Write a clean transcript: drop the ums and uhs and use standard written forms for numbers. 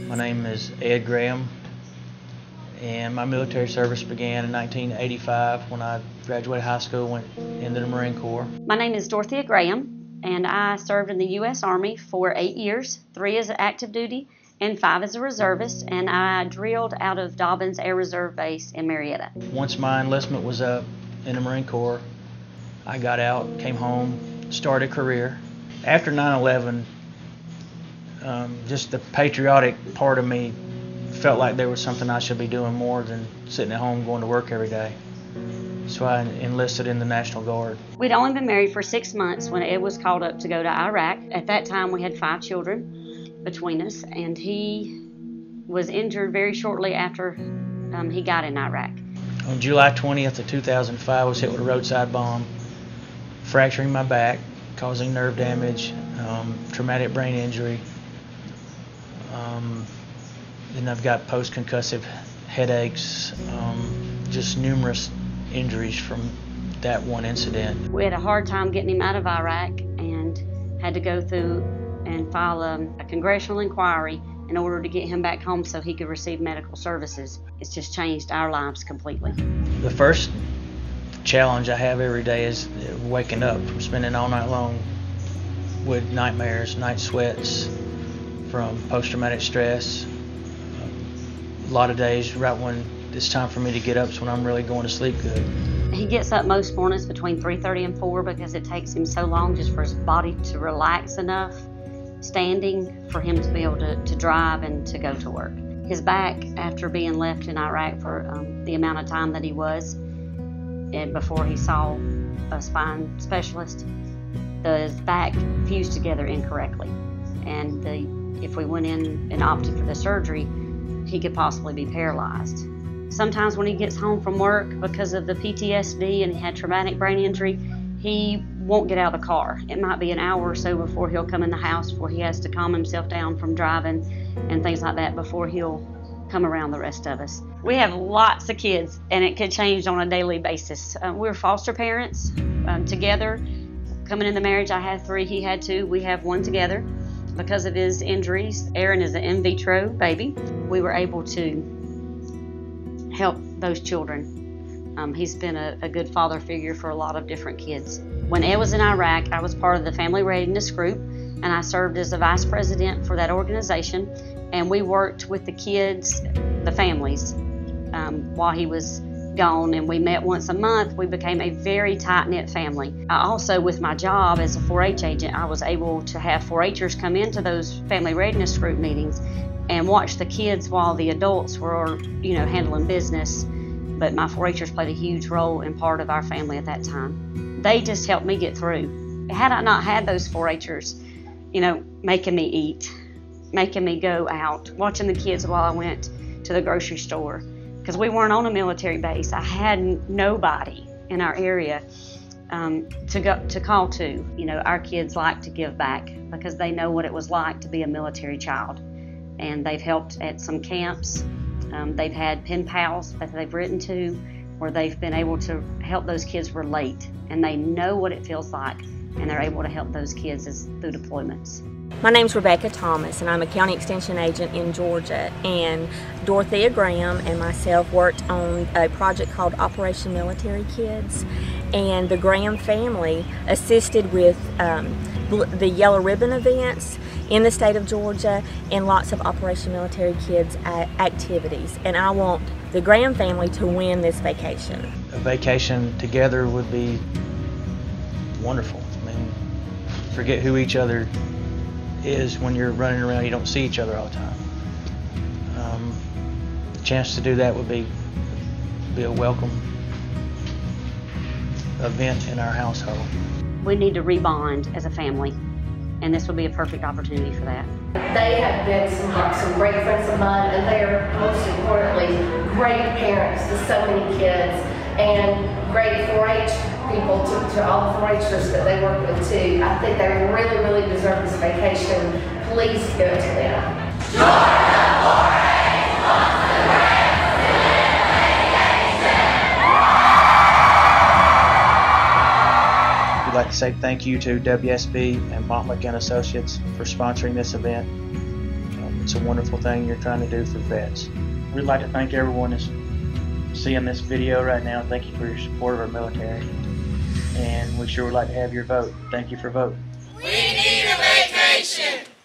My name is Ed Graham, and my military service began in 1985 when I graduated high school, went into the Marine Corps. My name is Dorothea Graham, and I served in the U.S. Army for 8 years, 3 as active duty and 5 as a reservist, and I drilled out of Dobbins Air Reserve Base in Marietta. Once my enlistment was up in the Marine Corps, I got out, came home, started a career. After 9/11, just the patriotic part of me felt like there was something I should be doing more than sitting at home going to work every day. So I enlisted in the National Guard. We'd only been married for 6 months when Ed was called up to go to Iraq. At that time, we had 5 children between us, and he was injured very shortly after he got in Iraq. On July 20th of 2005, I was hit with a roadside bomb, fracturing my back, causing nerve damage, traumatic brain injury. Then I've got post-concussive headaches, just numerous injuries from that one incident. We had a hard time getting him out of Iraq and had to go through and file a congressional inquiry in order to get him back home so he could receive medical services. It's just changed our lives completely. The first challenge I have every day is waking up from spending all night long with nightmares, night sweats from post-traumatic stress. A lot of days right when it's time for me to get up is when I'm really going to sleep good. He gets up most mornings between 3:30 and 4 because it takes him so long just for his body to relax enough standing for him to be able to drive and to go to work. His back, after being left in Iraq for the amount of time that he was, and before he saw a spine specialist, his back fused together incorrectly. And if we went in and opted for the surgery, he could possibly be paralyzed. Sometimes when he gets home from work, because of the PTSD and he had traumatic brain injury, he won't get out of the car. It might be an hour or so before he'll come in the house, before he has to calm himself down from driving and things like that before he'll come around the rest of us. We have lots of kids, and it could change on a daily basis. We're foster parents together. Coming into marriage, I had 3, he had 2. We have 1 together. Because of his injuries, Aaron is an in vitro baby. We were able to help those children. He's been a good father figure for a lot of different kids. When Ed was in Iraq, I was part of the Family Readiness Group, and I served as the vice president for that organization, and we worked with the kids, the families, while he was gone, and we met once a month. We became a very tight-knit family. I also, with my job as a 4-H agent, I was able to have 4-Hers come into those Family Readiness Group meetings and watch the kids while the adults were, handling business. But my 4-Hers played a huge role in part of our family at that time. They just helped me get through. Had I not had those 4-Hers, making me eat, making me go out, watching the kids while I went to the grocery store, because we weren't on a military base. I had nobody in our area to call to. Our kids like to give back because they know what it was like to be a military child. And they've helped at some camps. They've had pen pals that they've written to where they've been able to help those kids relate. And they know what it feels like, and they're able to help those kids through deployments. My name's Rebecca Thomas, and I'm a county extension agent in Georgia. And Dorothea Graham and myself worked on a project called Operation Military Kids. And the Graham family assisted with the Yellow Ribbon events in the state of Georgia and lots of Operation Military Kids activities. And I want the Graham family to win this vacation. A vacation together would be wonderful. Forget who each other is when you're running around. You don't see each other all the time. The chance to do that would be a welcome event in our household. We need to rebond as a family, and this would be a perfect opportunity for that. They have been some great friends of mine, and they are, most importantly, great parents to so many kids, and great 4-H people to all the 4-Hers that they work with too. I think they really, really deserve this vacation. Please go to them. Georgia 4-H wants the Grahams to live vacation. We'd like to say thank you to WSB and Montlick & Associates for sponsoring this event. It's a wonderful thing you're trying to do for vets. We'd like to thank everyone that's seeing this video right now. Thank you for your support of our military. And we sure would like to have your vote. Thank you for voting. We need a vacation.